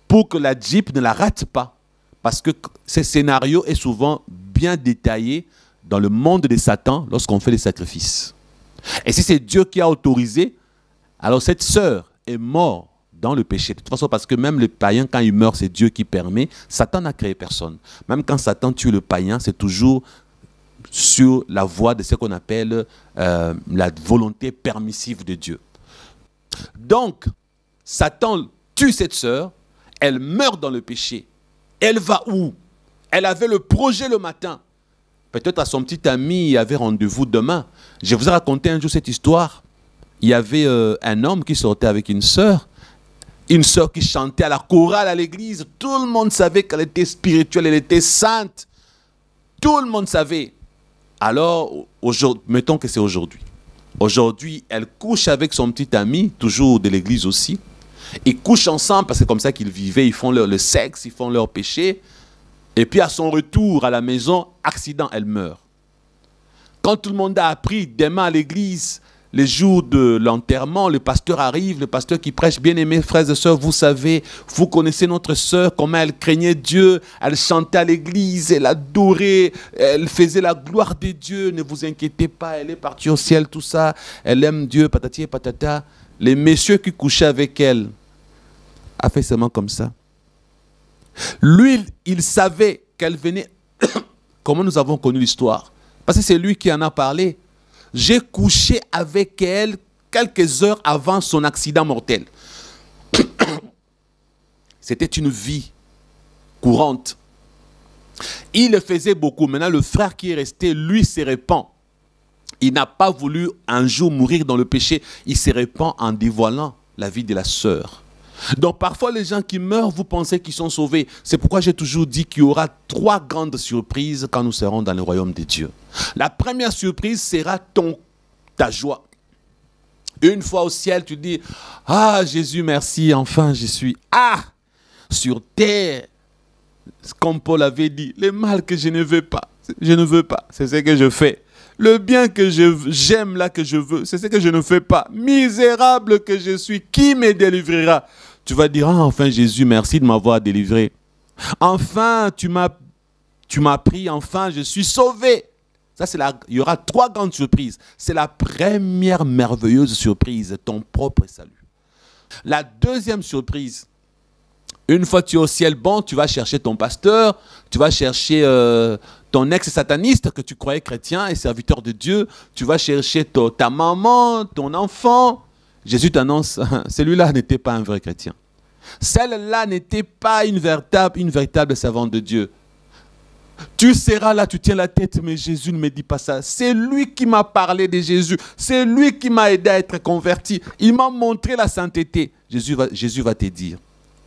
pour que la Jeep ne la rate pas. Parce que ce scénario est souvent bien détaillé dans le monde de Satan lorsqu'on fait les sacrifices. Et si c'est Dieu qui a autorisé, alors cette sœur est morte dans le péché. De toute façon, parce que même le païen, quand il meurt, c'est Dieu qui permet. Satan n'a créé personne. Même quand Satan tue le païen, c'est toujours sur la voie de ce qu'on appelle la volonté permissive de Dieu. Donc, Satan tue cette sœur, elle meurt dans le péché. Elle va où? Elle avait le projet le matin. Peut-être à son petit ami, il avait rendez-vous demain. Je vous ai raconté un jour cette histoire. Il y avait un homme qui sortait avec une sœur qui chantait à la chorale à l'église. Tout le monde savait qu'elle était spirituelle, elle était sainte. Tout le monde savait. Alors, mettons que c'est aujourd'hui. Aujourd'hui, elle couche avec son petit ami, toujours de l'église aussi. Ils couchent ensemble parce que c'est comme ça qu'ils vivaient. Ils font le sexe, ils font leur péché. Et puis à son retour à la maison, accident, elle meurt. Quand tout le monde a appris, demain à l'église, les jours de l'enterrement, le pasteur arrive, le pasteur qui prêche, bien-aimés frères et sœurs, vous savez, vous connaissez notre sœur, comment elle craignait Dieu, elle chantait à l'église, elle adorait, elle faisait la gloire de Dieu, ne vous inquiétez pas, elle est partie au ciel, tout ça, elle aime Dieu, patati et patata. Les messieurs qui couchaient avec elle a fait seulement comme ça. Lui, il savait qu'elle venait. Comment nous avons connu l'histoire? Parce que c'est lui qui en a parlé. J'ai couché avec elle quelques heures avant son accident mortel. C'était une vie courante. Il le faisait beaucoup. Maintenant, le frère qui est resté, lui, se répand. Il n'a pas voulu un jour mourir dans le péché. Il se répand en dévoilant la vie de la sœur. Donc parfois les gens qui meurent, vous pensez qu'ils sont sauvés. C'est pourquoi j'ai toujours dit qu'il y aura 3 grandes surprises quand nous serons dans le royaume de Dieu. La première surprise sera ta joie. Une fois au ciel, tu dis, ah Jésus, merci, enfin je suis sur terre. Comme Paul avait dit, le mal que je ne veux pas, c'est ce que je fais. Le bien que j'aime là que je veux, c'est ce que je ne fais pas. Misérable que je suis, qui me délivrera? Tu vas dire, enfin Jésus, merci de m'avoir délivré. Enfin, tu m'as pris, enfin je suis sauvé. Ça, il y aura 3 grandes surprises. C'est la première merveilleuse surprise, ton propre salut. La deuxième surprise, une fois que tu es au ciel, bon, tu vas chercher ton pasteur, tu vas chercher ton ex-sataniste que tu croyais chrétien et serviteur de Dieu, tu vas chercher ta maman, ton enfant. Jésus t'annonce, celui-là n'était pas un vrai chrétien. Celle-là n'était pas une véritable servante de Dieu. Tu seras là, tu tiens la tête, mais Jésus ne me dit pas ça. C'est lui qui m'a parlé de Jésus. C'est lui qui m'a aidé à être converti. Il m'a montré la sainteté. Jésus va te dire,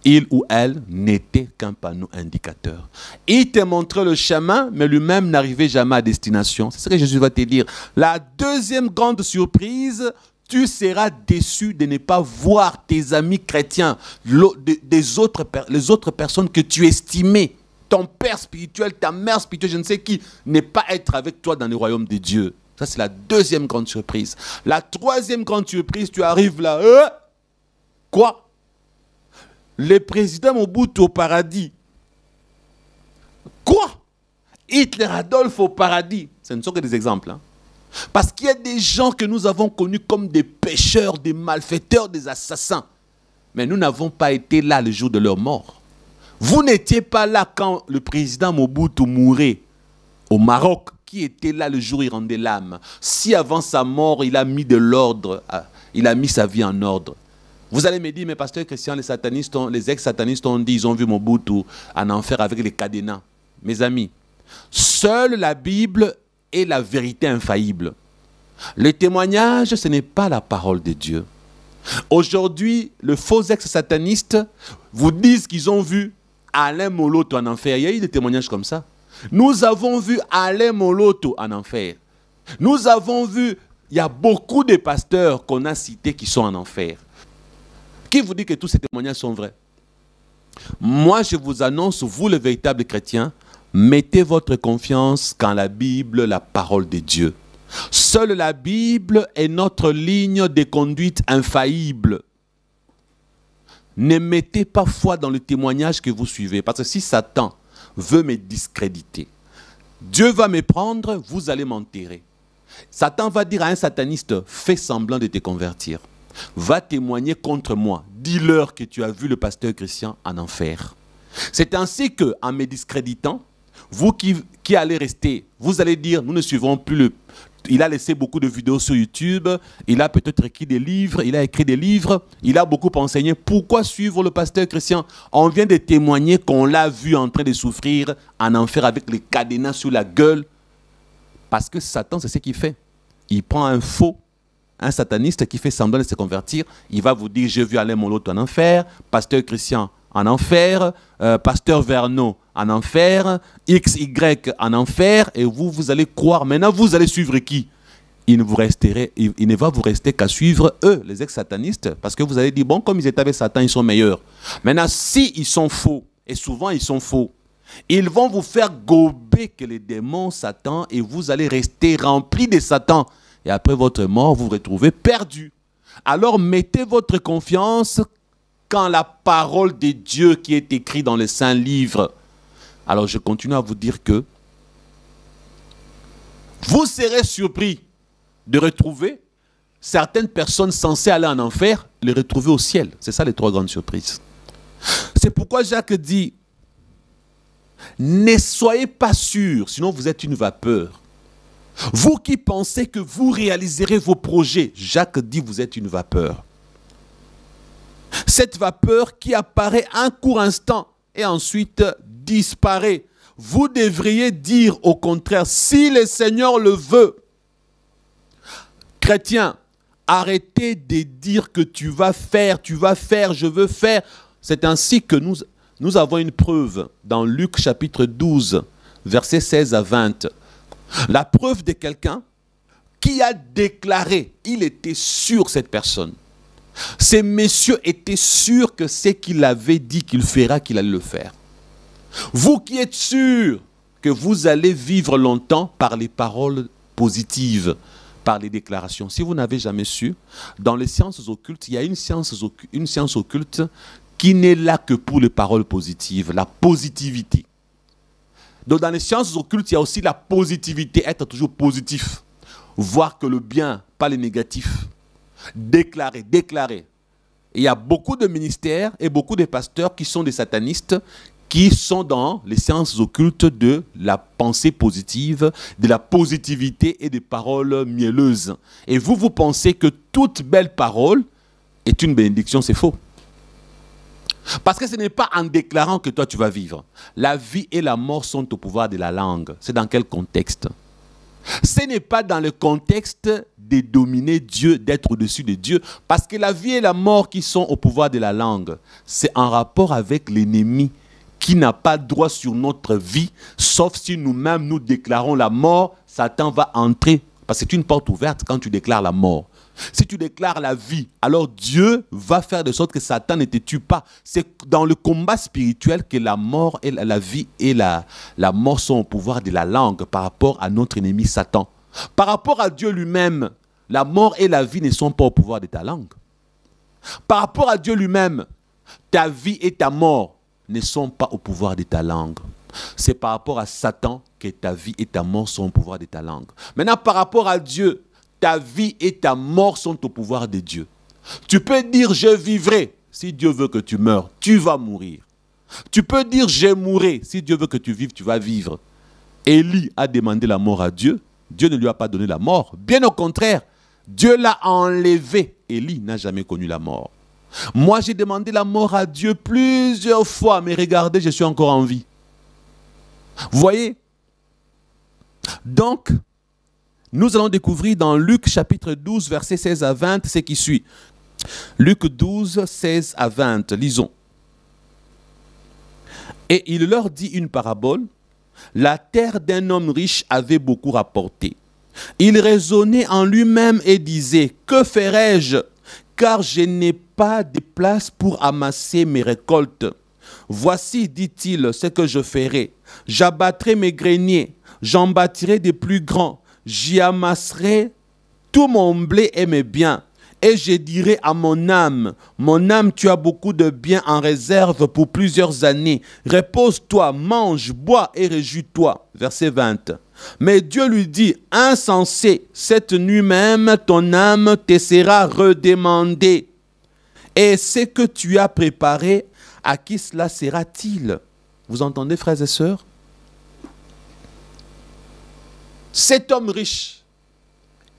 il ou elle n'était qu'un panneau indicateur. Il te montrait le chemin, mais lui-même n'arrivait jamais à destination. C'est ce que Jésus va te dire. La deuxième grande surprise, tu seras déçu de ne pas voir tes amis chrétiens, les autres personnes que tu estimais. Ton père spirituel, ta mère spirituelle, je ne sais qui, n'est pas être avec toi dans le royaume de Dieu. Ça, c'est la deuxième grande surprise. La troisième grande surprise, tu arrives là. Quoi? Le président Mobutu au paradis. Quoi? Hitler Adolphe au paradis. Ce ne sont que des exemples. Hein? Parce qu'il y a des gens que nous avons connus comme des pécheurs, des malfaiteurs, des assassins. Mais nous n'avons pas été là le jour de leur mort. Vous n'étiez pas là quand le président Mobutu mourait au Maroc. Qui était là le jour où il rendait l'âme? Si avant sa mort, il a mis de l'ordre, il a mis sa vie en ordre. Vous allez me dire, mais pasteur Christian, les ex-satanistes ont dit, ils ont vu Mobutu en enfer avec les cadenas. Mes amis, seule la Bible est la vérité infaillible. Le témoignage, ce n'est pas la parole de Dieu. Aujourd'hui, le faux ex-sataniste vous disent qu'ils ont vu Alain Moloto en enfer. Il y a eu des témoignages comme ça. Nous avons vu Alain Moloto en enfer. Nous avons vu, il y a beaucoup de pasteurs qu'on a cités qui sont en enfer. Qui vous dit que tous ces témoignages sont vrais? Moi, je vous annonce, vous les véritables chrétiens, mettez votre confiance dans la Bible, la parole de Dieu. Seule la Bible est notre ligne de conduite infaillible. Ne mettez pas foi dans le témoignage que vous suivez. Parce que si Satan veut me discréditer, Dieu va me prendre, vous allez m'enterrer. Satan va dire à un sataniste, fais semblant de te convertir. Va témoigner contre moi. Dis-leur que tu as vu le pasteur Christian en enfer. C'est ainsi qu'en me discréditant, vous qui allez rester, vous allez dire, nous ne suivrons plus le... Il a laissé beaucoup de vidéos sur YouTube, il a peut-être écrit des livres, il a beaucoup enseigné. Pourquoi suivre le pasteur Christian? On vient de témoigner qu'on l'a vu en train de souffrir en enfer avec les cadenas sur la gueule. Parce que Satan, c'est ce qu'il fait. Il prend un sataniste qui fait semblant de se convertir, il va vous dire, j'ai vu Alain Moloto en enfer, pasteur Christian en enfer, pasteur Verneau en enfer, XY en enfer, et vous allez croire. Maintenant, vous allez suivre qui? Il ne va vous rester qu'à suivre eux, les ex-satanistes, parce que vous allez dire, bon, comme ils étaient avec Satan, ils sont meilleurs. Maintenant, si ils sont faux, et souvent ils sont faux, ils vont vous faire gober que les démons, Satan, et vous allez rester remplis de Satan. Et après votre mort, vous vous retrouvez perdu. Alors, mettez votre confiance quand la parole de Dieu qui est écrite dans les saints livres. Alors, je continue à vous dire que vous serez surpris de retrouver certaines personnes censées aller en enfer, les retrouver au ciel. C'est ça les 3 grandes surprises. C'est pourquoi Jacques dit, ne soyez pas sûrs, sinon vous êtes une vapeur. Vous qui pensez que vous réaliserez vos projets, Jacques dit, vous êtes une vapeur. Cette vapeur qui apparaît un court instant et ensuite disparaît. Vous devriez dire au contraire, si le Seigneur le veut. Chrétiens, arrêtez de dire que tu vas faire, je veux faire. C'est ainsi que nous avons une preuve dans Luc chapitre 12, versets 16 à 20. La preuve de quelqu'un qui a déclaré, il était sûr, cette personne. Ces messieurs étaient sûrs que ce qu'il avait dit qu'il fera, qu'il allait le faire. Vous qui êtes sûrs que vous allez vivre longtemps par les paroles positives, par les déclarations. Si vous n'avez jamais su, dans les sciences occultes, il y a une science occulte qui n'est là que pour les paroles positives, la positivité. Donc dans les sciences occultes, il y a aussi la positivité, être toujours positif. Voir que le bien, pas le négatif. Déclarer. Et il y a beaucoup de ministères et beaucoup de pasteurs qui sont des satanistes, qui sont dans les sciences occultes de la pensée positive, de la positivité et des paroles mielleuses. Et vous pensez que toute belle parole est une bénédiction, c'est faux. Parce que ce n'est pas en déclarant que toi tu vas vivre. La vie et la mort sont au pouvoir de la langue. C'est dans quel contexte? Ce n'est pas dans le contexte de dominer Dieu, d'être au-dessus de Dieu. Parce que la vie et la mort qui sont au pouvoir de la langue, c'est en rapport avec l'ennemi qui n'a pas droit sur notre vie, sauf si nous-mêmes nous déclarons la mort, Satan va entrer. Parce que c'est une porte ouverte quand tu déclares la mort. Si tu déclares la vie, alors Dieu va faire de sorte que Satan ne te tue pas. C'est dans le combat spirituel que la mort et la vie et la mort sont au pouvoir de la langue par rapport à notre ennemi Satan. Par rapport à Dieu lui-même, la mort et la vie ne sont pas au pouvoir de ta langue. Par rapport à Dieu lui-même, ta vie et ta mort ne sont pas au pouvoir de ta langue. C'est par rapport à Satan que ta vie et ta mort sont au pouvoir de ta langue. Maintenant, par rapport à Dieu, ta vie et ta mort sont au pouvoir de Dieu. Tu peux dire « je vivrai ». Si Dieu veut que tu meurs, tu vas mourir. Tu peux dire « je mourrai ». Si Dieu veut que tu vives, tu vas vivre. Élie a demandé la mort à Dieu. Dieu ne lui a pas donné la mort. Bien au contraire, Dieu l'a enlevé. Élie n'a jamais connu la mort. Moi, j'ai demandé la mort à Dieu plusieurs fois, mais regardez, je suis encore en vie. Vous voyez? Donc, nous allons découvrir dans Luc chapitre 12, versets 16 à 20, ce qui suit. Luc 12, 16 à 20, lisons. Et il leur dit une parabole. La terre d'un homme riche avait beaucoup rapporté. Il raisonnait en lui-même et disait, « Que ferai-je, car je n'ai pas de place pour amasser mes récoltes. Voici, dit-il, ce que je ferai. J'abattrai mes greniers, j'en bâtirai des plus grands. J'y amasserai tout mon blé et mes biens. Et je dirai à mon âme, tu as beaucoup de biens en réserve pour plusieurs années. Repose-toi, mange, bois et réjouis-toi. » Verset 20. Mais Dieu lui dit, « Insensé, cette nuit même, ton âme te sera redemandée. Et ce que tu as préparé, à qui cela sera-t-il? » Vous entendez, frères et sœurs? Cet homme riche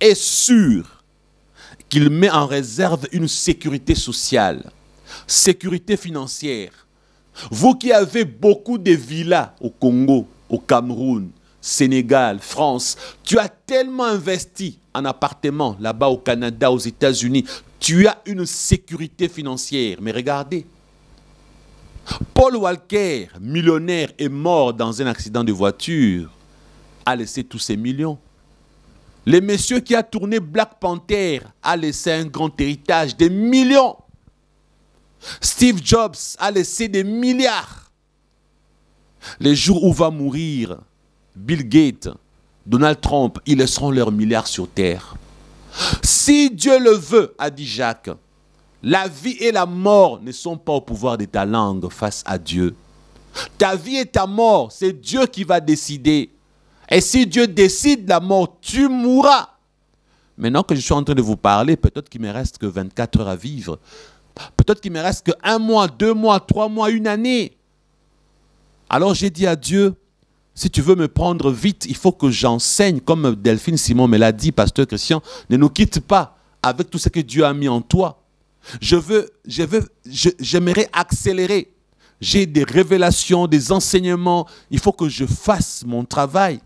est sûr qu'il met en réserve une sécurité sociale, sécurité financière. Vous qui avez beaucoup de villas au Congo, au Cameroun, Sénégal, France, tu as tellement investi en appartements là-bas au Canada, aux États-Unis, tu as une sécurité financière. Mais regardez, Paul Walker, millionnaire, est mort dans un accident de voiture, a laissé tous ses millions. Le monsieur qui a tourné Black Panther a laissé un grand héritage, des millions. Steve Jobs a laissé des milliards. Les jours où va mourir Bill Gates, Donald Trump, ils laisseront leurs milliards sur terre. Si Dieu le veut, a dit Jacques, la vie et la mort ne sont pas au pouvoir de ta langue face à Dieu. Ta vie et ta mort, c'est Dieu qui va décider. Et si Dieu décide la mort, tu mourras. Maintenant que je suis en train de vous parler, peut-être qu'il ne me reste que 24 heures à vivre. Peut-être qu'il me reste que 1 mois, 2 mois, 3 mois, 1 année. Alors j'ai dit à Dieu, si tu veux me prendre vite, il faut que j'enseigne, comme Delphine Simon me l'a dit, pasteur Christian, ne nous quitte pas avec tout ce que Dieu a mis en toi. J'aimerais accélérer. j'ai des révélations, des enseignements. Il faut que je fasse mon travail.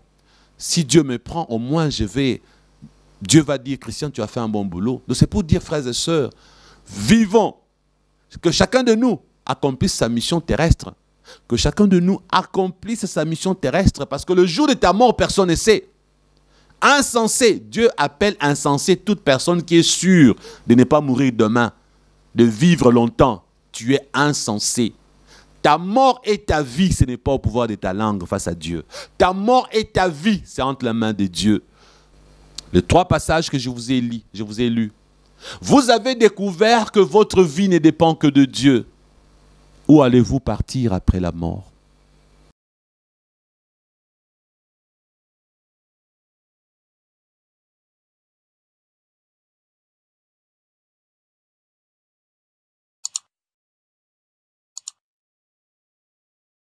Si Dieu me prend, au moins Dieu va dire, Christian, tu as fait un bon boulot. Donc c'est pour dire, frères et sœurs, vivons. Que chacun de nous accomplisse sa mission terrestre. Que chacun de nous accomplisse sa mission terrestre. Parce que le jour de ta mort, personne ne sait. Insensé, Dieu appelle insensé toute personne qui est sûre de ne pas mourir demain, de vivre longtemps. Tu es insensé. Ta mort et ta vie, ce n'est pas au pouvoir de ta langue face à Dieu. Ta mort et ta vie, c'est entre les mains de Dieu. Les 3 passages que je vous ai lus. Vous avez découvert que votre vie ne dépend que de Dieu. Où allez-vous partir après la mort?